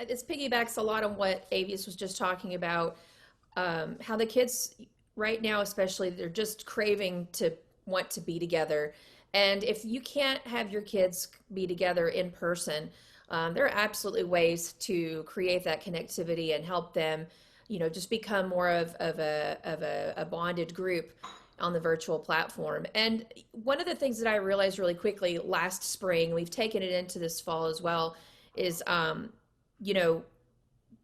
This piggybacks a lot on what Avius was just talking about, how the kids right now, especially, they're just craving to want to be together. And if you can't have your kids be together in person, there are absolutely ways to create that connectivity and help them, just become more of a bonded group on the virtual platform. And one of the things that I realized really quickly last spring, we've taken it into this fall as well, is you know,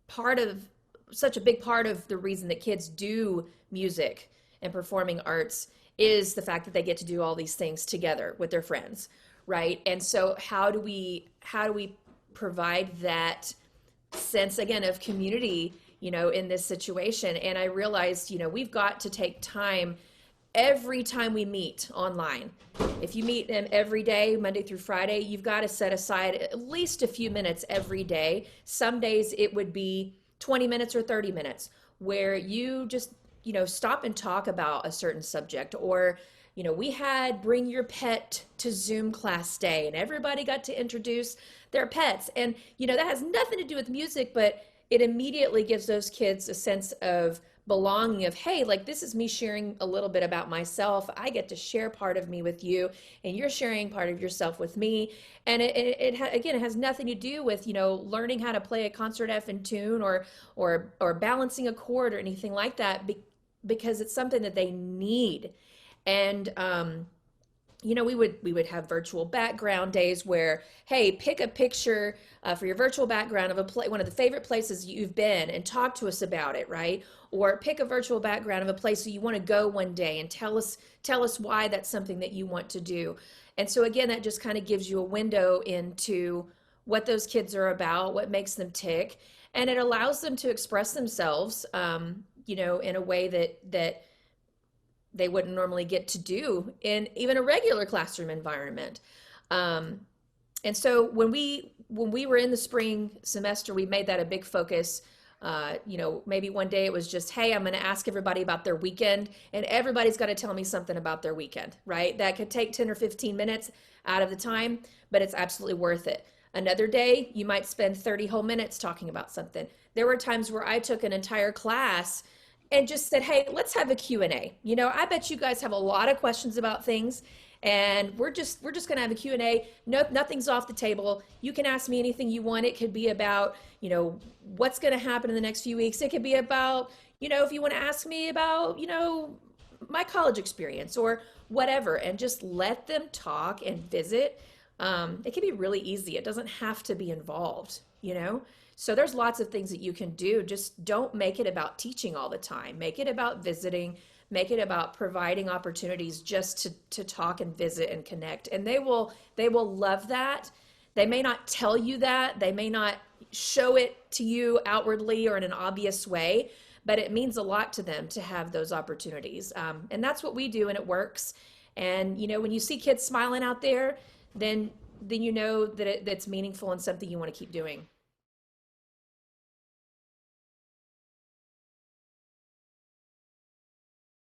part of such a big part of the reason that kids do music and performing arts is the fact that they get to do all these things together with their friends, right? And so how do we provide that sense again of community, in this situation? And I realized, we've got to take time every time we meet online. If you meet them every day, Monday through Friday, you've got to set aside at least a few minutes every day. Some days it would be 20 minutes or 30 minutes where you just, stop and talk about a certain subject. Or, we had bring your pet to Zoom class day and everybody got to introduce their pets. And, that has nothing to do with music, but it immediately gives those kids a sense of belonging, of, hey, like, this is me sharing a little bit about myself. I get to share part of me with you and you're sharing part of yourself with me. And again, it has nothing to do with, learning how to play a concert F in tune, or balancing a chord or anything like that, because it's something that they need. And we would have virtual background days where, hey, pick a picture for your virtual background of one of the favorite places you've been and talk to us about it, right? Or pick a virtual background of a place that you want to go one day and tell us why that's something that you want to do. And so again, that just kind of gives you a window into what those kids are about, what makes them tick, and it allows them to express themselves, in a way that they wouldn't normally get to do in even a regular classroom environment. And so when we were in the spring semester, we made that a big focus. Maybe one day it was just, hey, I'm going to ask everybody about their weekend, and everybody's got to tell me something about their weekend, right? That could take 10 or 15 minutes out of the time, but it's absolutely worth it. Another day, you might spend 30 whole minutes talking about something. There were times where I took an entire class and just said, hey, let's have a Q&A. I bet you guys have a lot of questions about things, and we're just going to have a Q&A. Nope, nothing's off the table. You can ask me anything you want. It could be about, what's going to happen in the next few weeks. It could be about, if you want to ask me about, my college experience or whatever, and just let them talk and visit. It can be really easy. It doesn't have to be involved, So there's lots of things that you can do. Just don't make it about teaching all the time. Make it about visiting. Make it about providing opportunities just to talk and visit and connect. And they will love that. They may not tell you that. They may not show it to you outwardly or in an obvious way, but it means a lot to them to have those opportunities. And that's what we do, and it works. And, when you see kids smiling out there, then you know that it's meaningful and something you want to keep doing.